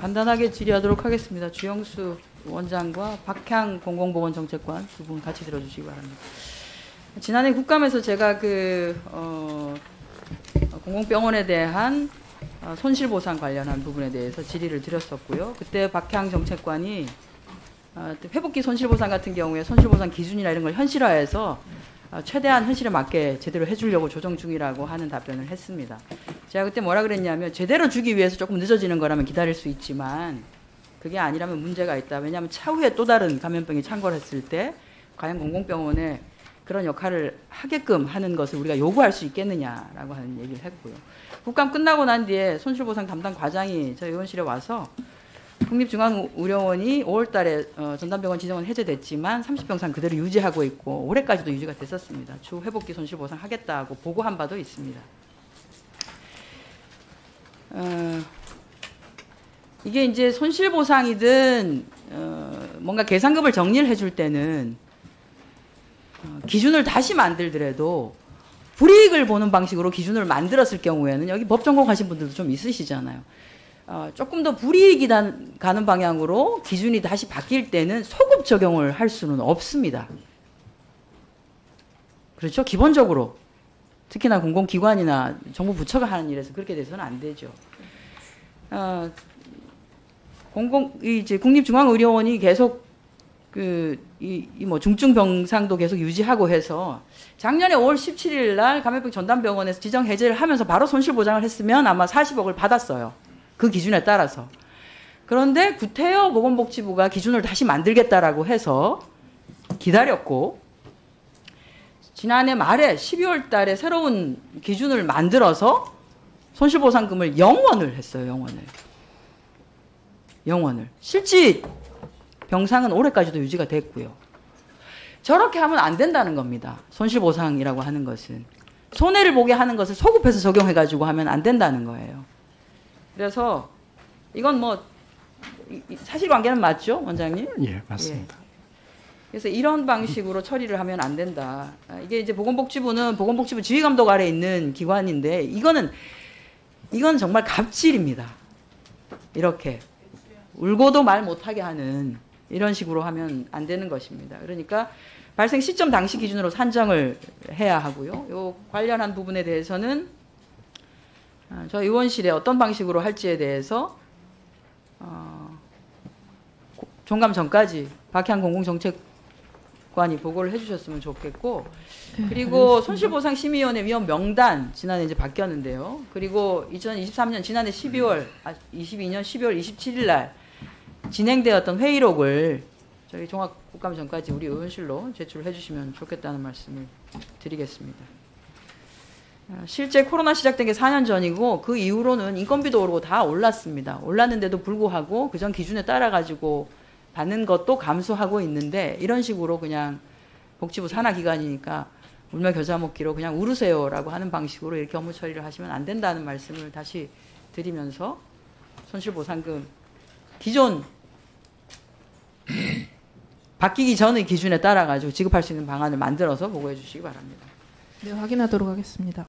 간단하게 질의하도록 하겠습니다. 주영수 원장과 박향 공공보건정책관 두 분 같이 들어주시기 바랍니다. 지난해 국감에서 제가 공공병원에 대한 손실보상 관련한 부분에 대해서 질의를 드렸었고요. 그때 박향 정책관이 회복기 손실보상 같은 경우에 손실보상 기준이나 이런 걸 현실화해서 최대한 현실에 맞게 제대로 해주려고 조정 중이라고 하는 답변을 했습니다. 제가 그때 뭐라 그랬냐면 제대로 주기 위해서 조금 늦어지는 거라면 기다릴 수 있지만 그게 아니라면 문제가 있다. 왜냐하면 차후에 또 다른 감염병이 창궐했을 때 과연 공공병원에 그런 역할을 하게끔 하는 것을 우리가 요구할 수 있겠느냐라고 하는 얘기를 했고요. 국감 끝나고 난 뒤에 손실보상 담당 과장이 저희 의원실에 와서 국립중앙의료원이 5월 달에 전담병원 지정은 해제됐지만 30병상 그대로 유지하고 있고 올해까지도 유지가 됐었습니다. 추후 회복기 손실보상 하겠다고 보고한 바도 있습니다. 이게 이제 손실보상이든 뭔가 계산금을 정리를 해줄 때는 기준을 다시 만들더라도 불이익을 보는 방식으로 기준을 만들었을 경우에는 여기 법 전공하신 분들도 좀 있으시잖아요. 조금 더 불이익이 가는 방향으로 기준이 다시 바뀔 때는 소급 적용을 할 수는 없습니다. 그렇죠? 기본적으로. 특히나 공공기관이나 정부 부처가 하는 일에서 그렇게 돼서는 안 되죠. 이제 국립중앙의료원이 계속 중증병상도 계속 유지하고 해서 작년에 5월 17일 날 감염병 전담병원에서 지정 해제를 하면서 바로 손실보장을 했으면 아마 40억을 받았어요. 그 기준에 따라서. 그런데 구태여 보건복지부가 기준을 다시 만들겠다라고 해서 기다렸고 지난해 말에 12월 달에 새로운 기준을 만들어서 손실보상금을 0원을 했어요. 0원을. 실제 병상은 올해까지도 유지가 됐고요. 저렇게 하면 안 된다는 겁니다. 손실보상이라고 하는 것은. 손해를 보게 하는 것을 소급해서 적용해가지고 하면 안 된다는 거예요. 그래서 이건 뭐 사실관계는 맞죠, 원장님? 예, 맞습니다. 예. 그래서 이런 방식으로 처리를 하면 안 된다. 이게 이제 보건복지부는 보건복지부 지휘감독 아래 있는 기관인데 이건 정말 갑질입니다. 이렇게 울고도 말 못하게 하는 이런 식으로 하면 안 되는 것입니다. 그러니까 발생 시점 당시 기준으로 산정을 해야 하고요. 요 관련한 부분에 대해서는 저희 의원실에 어떤 방식으로 할지에 대해서 종감 전까지 박향 공공정책관이 보고를 해주셨으면 좋겠고, 그리고 손실보상 심의위원회 위원 명단 지난해 이제 바뀌었는데요. 그리고 2023년 지난해 22년 12월 27일 날 진행되었던 회의록을 저희 종합국감 전까지 우리 의원실로 제출해 주시면 좋겠다는 말씀을 드리겠습니다. 실제 코로나 시작된 게 4년 전이고 그 이후로는 인건비도 오르고 다 올랐습니다. 올랐는데도 불구하고 그전 기준에 따라 가지고 받는 것도 감수하고 있는데 이런 식으로 그냥 복지부 산하기관이니까 울며 겨자 먹기로 그냥 울으세요라고 하는 방식으로 이렇게 업무 처리를 하시면 안 된다는 말씀을 다시 드리면서 손실보상금 기존 바뀌기 전의 기준에 따라 가지고 지급할 수 있는 방안을 만들어서 보고해 주시기 바랍니다. 네, 확인하도록 하겠습니다.